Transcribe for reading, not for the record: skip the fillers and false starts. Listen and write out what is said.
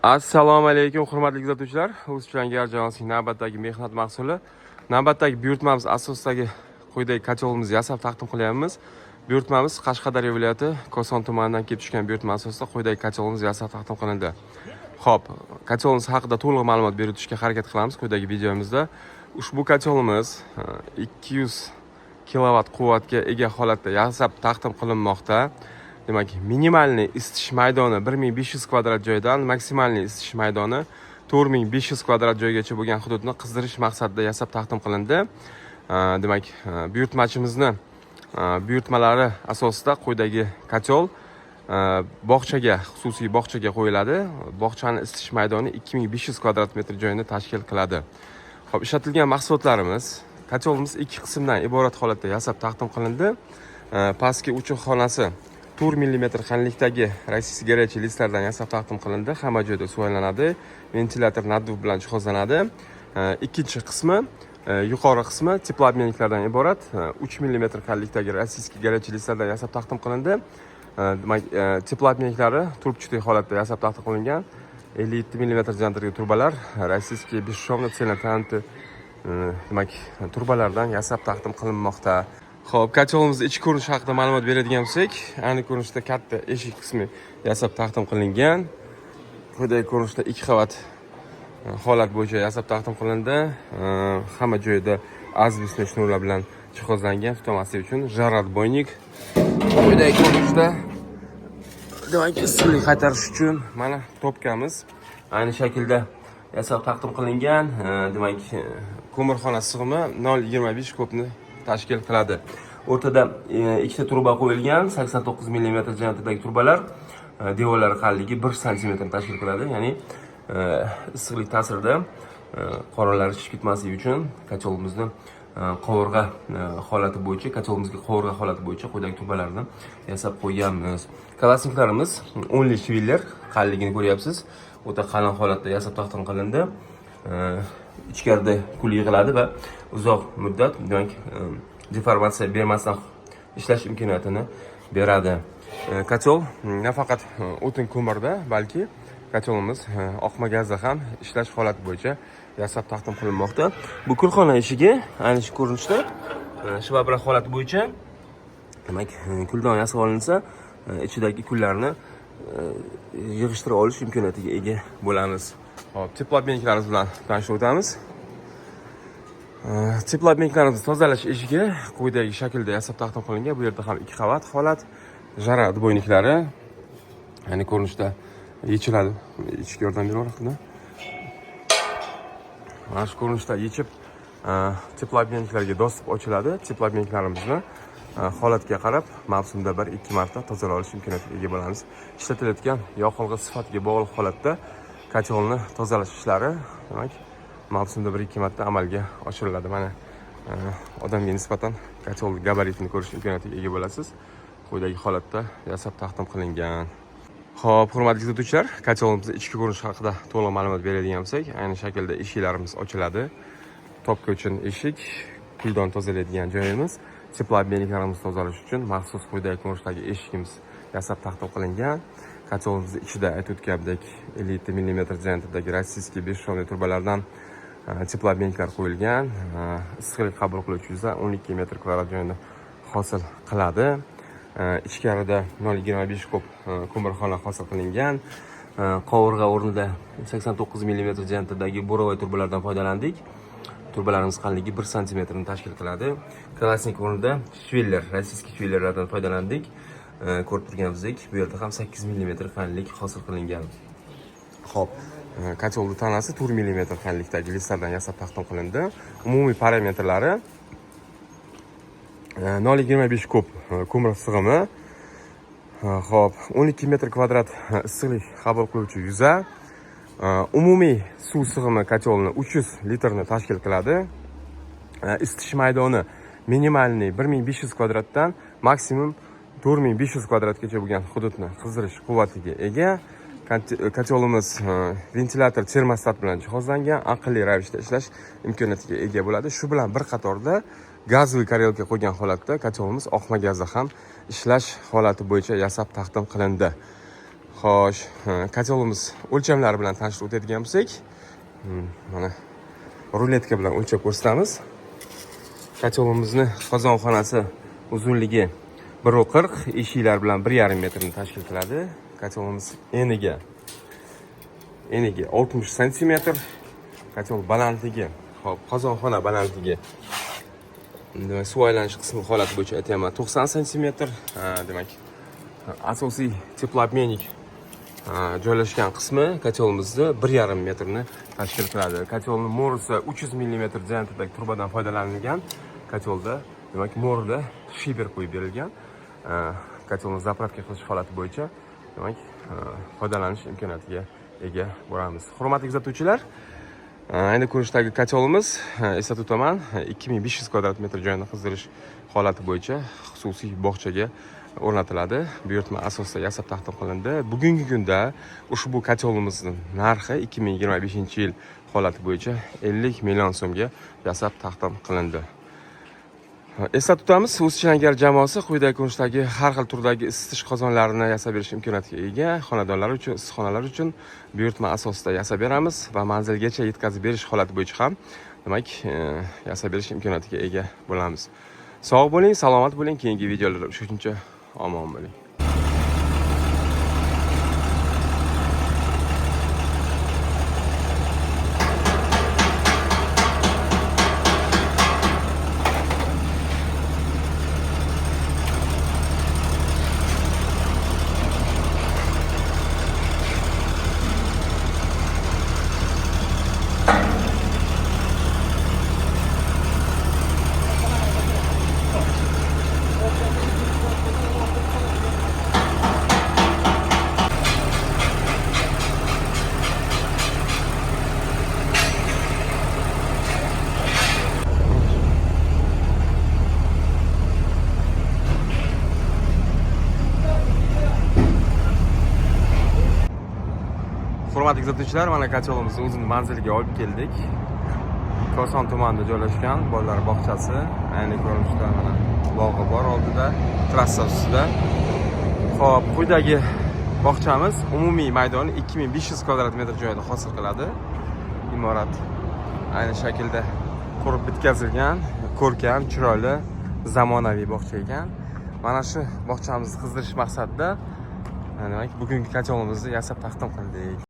Assalomu alaykum hurmatli kuzatuvchilar. O'zbekiston Garjonsning navbatdagi mehnat mahsuli. Navbatdagi buyurtmamiz asosidagi quyidagi kacholimizni yasab taqdim qilyapmiz. Buyurtmamiz Qashqadaryo viloyati Koson tumanidan kelib tushgan buyurtma asosida quyidagi kacholimiz yasab taqdim qilindi. Xo'p, kacholimiz haqida to'liq ma'lumot berib o'tishga harakat qilamiz quyidagi videomizda. Ushbu kacholimiz 200 kilovat quvvatga ega holatda yasab taqdim qilinmoqda. Demak, minimalniy isitish maydoni 1500 kvadrat joydan maksimalniy isitish maydoni 4500 kvadrat joygacha bo'lgan hududni qizdirish maqsadida yasab taqdim qilindi. Demak, buyurtmachimizni buyurtmalari asosida quyidagi kachol bog'chaga, xususiy bog'chaga qo'yiladi. Bog'chani isitish maydoni 2500 kvadrat metr joyni tashkil qiladi. Xo'p, ishlatilgan mahsulotlarimiz kacholimiz ikki qismdan iborat holatda yasab taqdim qilindi. Pastki uchuq xonasi 4 mm qanlikdagi rossiyskiy горячий listlardan yasab taqdim qilindi. Hamma joyda suvaylanadi. Ventilyator nadduv bilan jihozlanadi. Ikkinchi qismi, yuqori qismi teploobmenniklardan iborat 3 mm qanlikdagi rossiyskiy горячий listlardan yasab taqdim qilindi. Demak, teploobmenniklari trubчатый holatda yasab taqdim qilingan. 57 mm diametrdagi turbalar rossiyskiy бесшовно цельнотянутый demak, turbalardan yasab taqdim qilinmoqda. Xo'p, kacholimizni ichki ko'rinishi haqida ma'lumot beradigan bo'lsak, ayni ko'rinishda katta eshik qismi yasab taqdim qilingan. Quyidagi ko'rinishda 2 qavat holat bo'yicha yasab taqdim qilindi. Hamma joyda azbestli shnurlar bilan jihozlangan, tutamaslik uchun jarratboynik. Quyidagi ko'rinishda demak, issiqlik qaytarish uchun mana topkamiz ayni shaklda yasab taqdim qilingan. Demak, ko'mirxona sig'imi 0,25 kubni tashkil qiladi. O'rtada ikkita turba qo'yilgan, 89 mm diametrdagi turbalar, devorlari qalinligi 1 cm tashkil qiladi. Ya'ni issiqlik ta'sirida qorinlar shishib ketmasligi uchun kacholimizni qovurg'a holati bo'yicha, kacholimizga qovurg'a holati bo'yicha quyidagi turbalarni yasab qo'yganmiz. Kalasniklarimiz 10 li shvillar, qalinligini ko'ryapsiz. O'ta qalin holatda yasab taqdim qilindi. Ichkarida kul yig'iladi va uzoq muddat demak deformatsiya bermasdan ishlash imkoniyatini beradi. Kachol nafaqat o'tin ko'mirda, balki kacholimiz oqma gazda ham ishlash holati bo'yicha yasab taqdim qilinmoqda. Bu kulxona eshigi ayni shu ko'rinishda shvabra holati bo'yicha demak kuldan yasab olinsa, ichidagi kullarni yig'ishtira olish imkoniyatiga ega bo'lamiz. Hop, teploobmenniklarimiz bilan tanishib o'tamiz. Teploobmenniklarimizni tozalash eshigi quyidagi shaklda yasab taqdim qilingan. Bu yerda ham 2 qavat holat, jarratboyniklari ayni ko'rinishda yechiladi. Ichki yordam beryapti. Mana shu ko'rinishda yechib teploobmenniklarga dostуп ochiladi. Teploobmenniklarimizni holatga qarab mavsumda 1-2 marta tozalab olish imkoniyatiga ega bo'lamiz. Ishlatilayotgan yoqilg'i sifatiga bog'liq holatda kacholni tozalash ishlari demak mavsumda 1-2 marta amalga oshiriladi. Mana odamga nisbatan kachol gabaritini ko'rish imkoniyatiga ega bo'lasiz. Quyidagi holatda yasab taqdim qilingan. Xo'p, hurmatli kuzatuvchilar, kacholimizning ichki ko'rinishi haqida to'liq ma'lumot beradigan bo'lsak, ayni shaklda eshiklarimiz ochiladi. Topki uchun eshik, kuldan tozalaydigan joyimiz, teploobmenniklarimizni tozalash uchun maxsus quyidagi ko'rinishdagi eshigimiz yasab taqdim qilingan. Kacholimizni ichida aytib o'tgandek 57 mm diametrdagi rossiyskiy beshshovniy turbalardan teploobmenniklar qo'yilgan. Issiqlik qabul qiluvchi yuza 12 metr kvadrat joyni hosil qiladi. Ichkarida 0,25 kub ko'mirxona hosil qilingan. Qovurg'a o'rnida 89 mm diametrdagi bo'rovoy turbalardan foydalandik. Turbalarimiz qalinligi 1 cm ni tashkil qiladi. Kalasnik o'rnida shvillar, rossiyskiy shvillardan foydalandik. Ko'rib turganingizdek, bu yerda ham 8 mm qalinlik hosil qilingan. Xo'p, kacholning tanasi 4 mm qalinlikdagi listlardan yasab taqdim qilindi. Umumiy parametrlari 0,25 kub ko'mir sig'imi, xo'p, 12 metr kvadrat issiqlik qabul qiluvchi yuza, umumiy suv sig'imi kacholni 300 litrni tashkil qiladi. Isitish maydoni minimalniy 1500 kvadratdan maksimum 4500 kvadratgacha bo'lgan hududni qizdirish quvvatiga ega. Kacholimiz ventilyator termostat bilan jihozlangan, aqlli ravishda ishlash imkoniyatiga ega bo'ladi. Shu bilan bir qatorda gazli karyolka qo'ygan holatda kacholimiz oqma gazda ham ishlash holati bo'yicha yasab taqdim qilindi. Xo'sh, kotelimiz o'lchamlari bilan tanishtirib o'tadigan bo'lsak, mana ruletka bilan o'lchab ko'rsatamiz. Kotelimizni qozonxonasi uzunligi 1.40, eshiklar bilan 1,5 metrni tashkil qiladi. Kotelimiz eniga 60 cm. Kotel balandligi, hop, qozonxona balandligi. Demak, suv aylanish qismi holati bo'yicha aytaman 90 cm. Demak, asosiy teploobmennik joylashgan qismi kotelimizni 1,5 metrni tashkil qiladi. Kotelning mo'risi 300 mm diametrdagi turbadan foydalanilgan. Kotelda, demak, mo'rida fiber qo'yib berilgan. Kotelni zapravka qilish holati bo'yicha, demak, foydalanish imkoniyatiga ega bo'lamiz. Hurmatli kuzatuvchilar, endi ko'rishdagi kotelimiz, eslatib o'taman, 2500 kvadrat metr joyni qizdirish holati bo'yicha xususiy bog'chaga o'rnatiladi. Buyurtma asosida yasab taqdim qilindi. Bugungi kunda ushbu kotelimizning narxi 2025-yil holati bo'yicha 50 million so'mga yasab taqdim qilindi. Eslatib o'tamiz, O'zchilangar jamoasi quyidagi ko'rinishdagi har xil turdagi isitish qozonlarini yasab berish imkoniyatiga ega. Xonadonlar uchun, issiqxonalar uchun buyurtma asosida yasab beramiz va manzilgacha yetkazib berish holati bo'yicha ham, demak, yasab berish imkoniyatiga ega bo'lamiz. Sog' bo'ling, salomat bo'ling. Keyingi videolarda uchrashguncha omon bo'ling. Hurmatli kuzatuvchilar, mana kotelimizni o'zini manziliga olib keldik. Koson tumanida joylashgan bolalar bog'chasi. Ayni ko'rinishda mana bog'i bor oldida, trassa ustida. Xo'p, quyidagi bog'chamiz umumiy maydoni 2500 kvadrat metr joyda hosil qiladi. Imorat ayni shaklda qurib bitkazilgan, ko'rkam, chiroyli, zamonaviy bog'cha ekan. Mana shu bog'chamizni qizdirish maqsadida, demak, bugungi kotelimizni yasab taqdim qildik.